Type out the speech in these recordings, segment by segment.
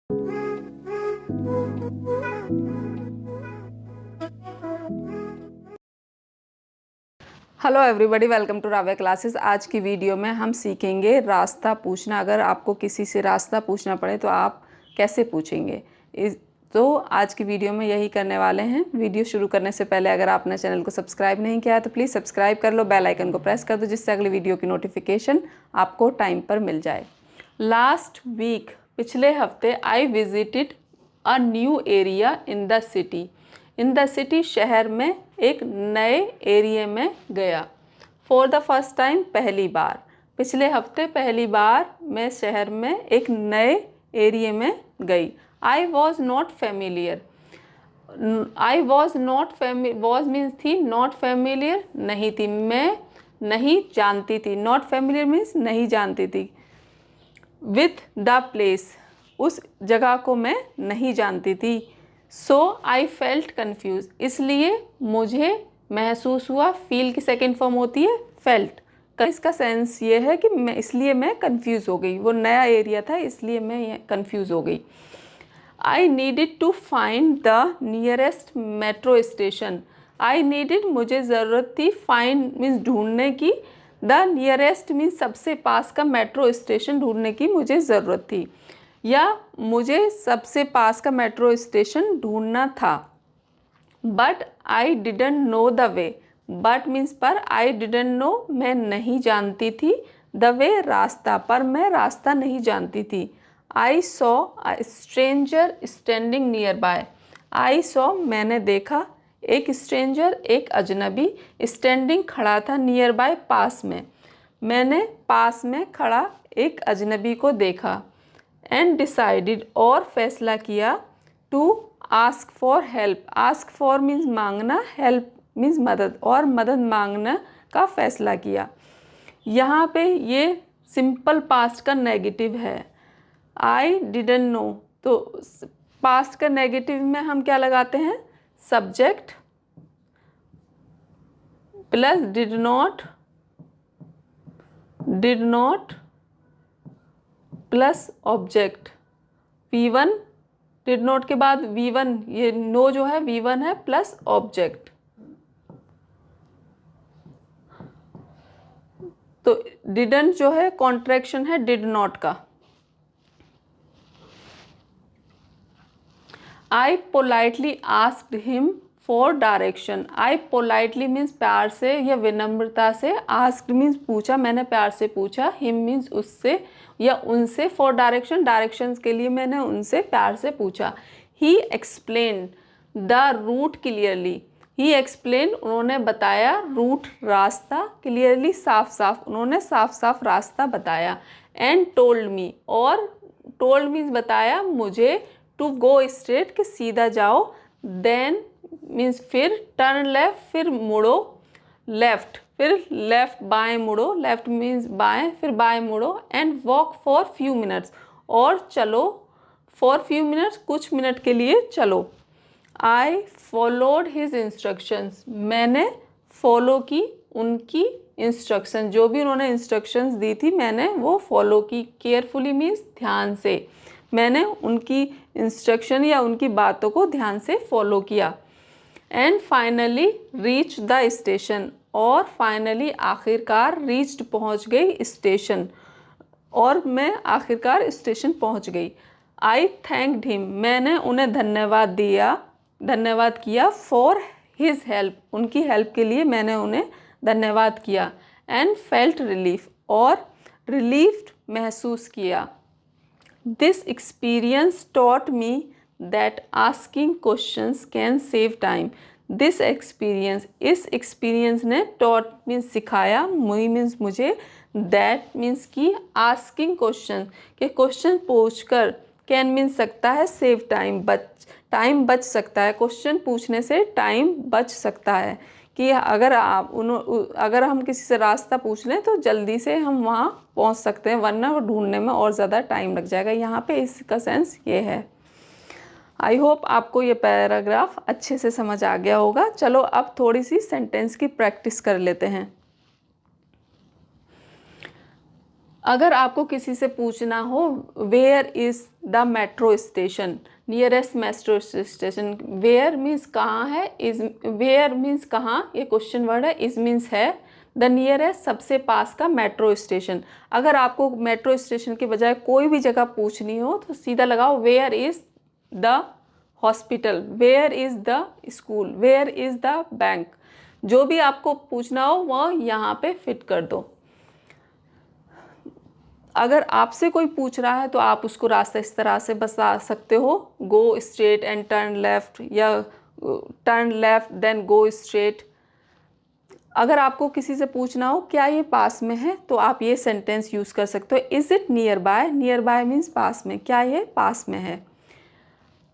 Hello everybody, welcome to Ravya classes. आज की video में हम सीखेंगे रास्ता पूछना। अगर आपको किसी से रास्ता पूछना पड़े तो आप कैसे पूछेंगे। तो आज की वीडियो में यही करने वाले हैं। वीडियो शुरू करने से पहले अगर आपने चैनल को सब्सक्राइब नहीं किया है तो प्लीज़ सब्सक्राइब कर लो, बेल आइकन को प्रेस कर दो जिससे अगली वीडियो की नोटिफिकेशन आपको टाइम पर मिल जाए। लास्ट वीक, पिछले हफ्ते, I visited a new area in the city. In the city, शहर में एक नए एरिया में गया। फॉर द फर्स्ट टाइम, पहली बार। पिछले हफ्ते पहली बार मैं शहर में एक नए एरिया में गई। I was not familiar. I was not was means थी, नॉट फेमिलियर नहीं थी, मैं नहीं जानती थी। नॉट फेमिलियर मीन्स नहीं जानती थी। विथ द प्लेस, उस जगह को मैं नहीं जानती थी। सो आई फेल्ट कन्फ्यूज, इसलिए मुझे महसूस हुआ। फील की सेकेंड फॉर्म होती है फेल्ट। इसका सेंस ये है कि मैं कंफ्यूज हो गई। वो नया एरिया था इसलिए मैं कंफ्यूज हो गई। I needed to find the nearest metro station. I needed, मुझे ज़रूरत थी, फाइंड मीन्स ढूंढने की, द नियरेस्ट मीन्स सबसे पास का मेट्रो स्टेशन ढूंढने की मुझे ज़रूरत थी, या मुझे सबसे पास का मेट्रो स्टेशन ढूंढना था। But I didn't know the way. But means पर, आई डिडंट नो, मैं नहीं जानती थी, द वे, रास्ता, पर मैं रास्ता नहीं जानती थी। I saw a stranger standing near by. I saw, मैंने देखा, एक स्ट्रेंजर, एक अजनबी, स्टैंडिंग, खड़ा था, नियर बाय, पास में, मैंने पास में खड़ा एक अजनबी को देखा। एंड डिसाइडेड, और फैसला किया, to ask for help. Ask for means मांगना, हेल्प मीन्स मदद, और मदद मांगने का फैसला किया। यहाँ पे ये सिंपल पास्ट का नेगेटिव है। आई डिडंट नो, तो पास्ट का नेगेटिव में हम क्या लगाते हैं, subject plus did not plus object. V1, did not के बाद V1, ये नो जो है V1 है, प्लस ऑब्जेक्ट। तो डिडंट जो है कॉन्ट्रैक्शन है डिड नॉट का। I politely asked him for direction. I politely means प्यार से या विनम्रता से, आस्क्ड मीन्स पूछा, मैंने प्यार से पूछा, हिम मीन्स उससे या उनसे, फॉर डायरेक्शन, डायरेक्शंस के लिए मैंने उनसे प्यार से पूछा। He explain the route clearly. He explain, उन्होंने बताया, रूट, रास्ता, क्लियरली, साफ साफ, उन्होंने साफ साफ रास्ता बताया। एंड टोल्ड मी, और टोल्ड मीन्स बताया मुझे, टू गो स्ट्रेट, कि सीधा जाओ, देन मीन्स फिर, टर्न लेफ्ट, फिर मुड़ो, लेफ्ट, फिर लेफ्ट, बाएं मुड़ो, लेफ्ट मीन्स बाएं, फिर बाएं मुड़ो, and walk for few minutes, और चलो, फॉर फ्यू मिनट्स, कुछ मिनट के लिए चलो। आई फॉलोड हिज इंस्ट्रक्शंस, मैंने फॉलो की उनकी इंस्ट्रक्शन, जो भी उन्होंने इंस्ट्रक्शंस दी थी मैंने वो फॉलो की। केयरफुली मीन्स ध्यान से, मैंने उनकी इंस्ट्रक्शन या उनकी बातों को ध्यान से फॉलो किया। And finally reach the station, और फाइनली आखिरकार, रीच्ड पहुंच गई स्टेशन, और मैं आखिरकार स्टेशन पहुंच गई। आई थैंक्ड हिम, मैंने उन्हें धन्यवाद किया, फॉर हिज हेल्प, उनकी हेल्प के लिए मैंने उन्हें धन्यवाद किया। एंड फेल्ट रिलीफ, और रिलीफ्ड महसूस किया। This experience taught me that asking questions can save time. This experience, इस एक्सपीरियंस ने, टॉट मीन्स सिखाया, मुई मीन्स मुझे, दैट मीन्स की, आस्किंग क्वेश्चन, के क्वेश्चन पूछकर, कैन मीन्स सकता है, सेव टाइम, टाइम बच सकता है, क्वेश्चन पूछने से टाइम बच सकता है। कि अगर हम किसी से रास्ता पूछ लें तो जल्दी से हम वहाँ पहुँच सकते हैं, वरना वो ढूंढने में और ज़्यादा टाइम लग जाएगा। यहाँ पे इसका सेंस ये है। आई होप आपको ये पैराग्राफ अच्छे से समझ आ गया होगा। चलो अब थोड़ी सी सेंटेंस की प्रैक्टिस कर लेते हैं। अगर आपको किसी से पूछना हो where is the metro station, nearest metro station, where means कहाँ है, इज वेयर मीन्स कहाँ, ये क्वेश्चन वर्ड है, इज मीन्स है, द नियरेस्ट सबसे पास का मेट्रो स्टेशन। अगर आपको मेट्रो स्टेशन के बजाय कोई भी जगह पूछनी हो तो सीधा लगाओ where is the hospital, where is the school, where is the bank. जो भी आपको पूछना हो वह यहाँ पे फिट कर दो। अगर आपसे कोई पूछ रहा है तो आप उसको रास्ता इस तरह से बता सकते हो, go straight and turn left, या turn left then go straight. अगर आपको किसी से पूछना हो क्या ये पास में है तो आप ये सेंटेंस यूज़ कर सकते हो, is it nearby, nearby means पास में, क्या ये पास में है।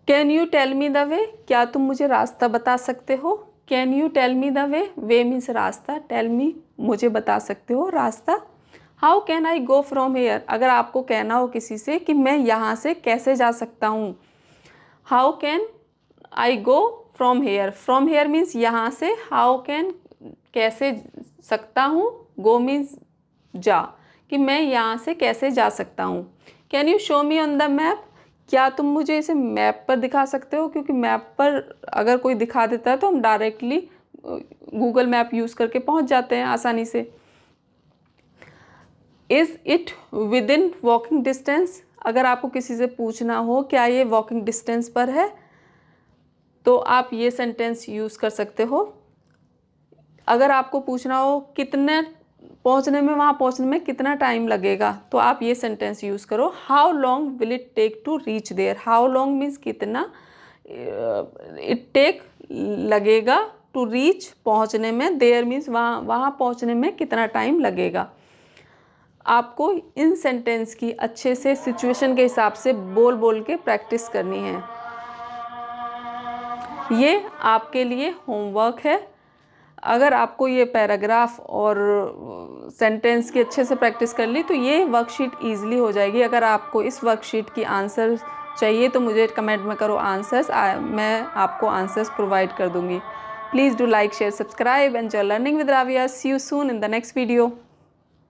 Can you tell me the way, क्या तुम मुझे रास्ता बता सकते हो, can you tell me the way, way means रास्ता, टेल मी मुझे बता सकते हो रास्ता। How can I go from here, अगर आपको कहना हो किसी से कि मैं यहाँ से कैसे जा सकता हूँ, how can I go from hair, from here means यहाँ से, हाउ कैन कैसे सकता हूँ, गो मीन्स जा, कि मैं यहाँ से कैसे जा सकता हूँ। Can you show me on the map, क्या तुम मुझे इसे मैप पर दिखा सकते हो, क्योंकि मैप पर अगर कोई दिखा देता है तो हम डायरेक्टली गूगल मैप यूज़ करके पहुँच जाते हैं आसानी से। Is it with in walking distance, अगर आपको किसी से पूछना हो क्या ये वॉकिंग डिस्टेंस पर है तो आप ये सेंटेंस यूज़ कर सकते हो। अगर आपको पूछना हो कितने पहुंचने में, वहाँ पहुंचने में कितना टाइम लगेगा तो आप ये सेंटेंस यूज़ करो, how long will it take to reach there, how long means कितना, इट टेक लगेगा, टू रीच पहुंचने में, देयर मीन्स वहाँ पहुंचने में कितना टाइम लगेगा। आपको इन सेंटेंस की अच्छे से सिचुएशन के हिसाब से बोल बोल के प्रैक्टिस करनी है। ये आपके लिए होमवर्क है। अगर आपको ये पैराग्राफ और सेंटेंस की अच्छे से प्रैक्टिस कर ली तो ये वर्कशीट ईजिली हो जाएगी। अगर आपको इस वर्कशीट की आंसर चाहिए तो मुझे कमेंट में करो आंसर्स, मैं आपको आंसर्स प्रोवाइड कर दूँगी। Please do like share subscribe and joy learning with Raviya. See you soon in the next video.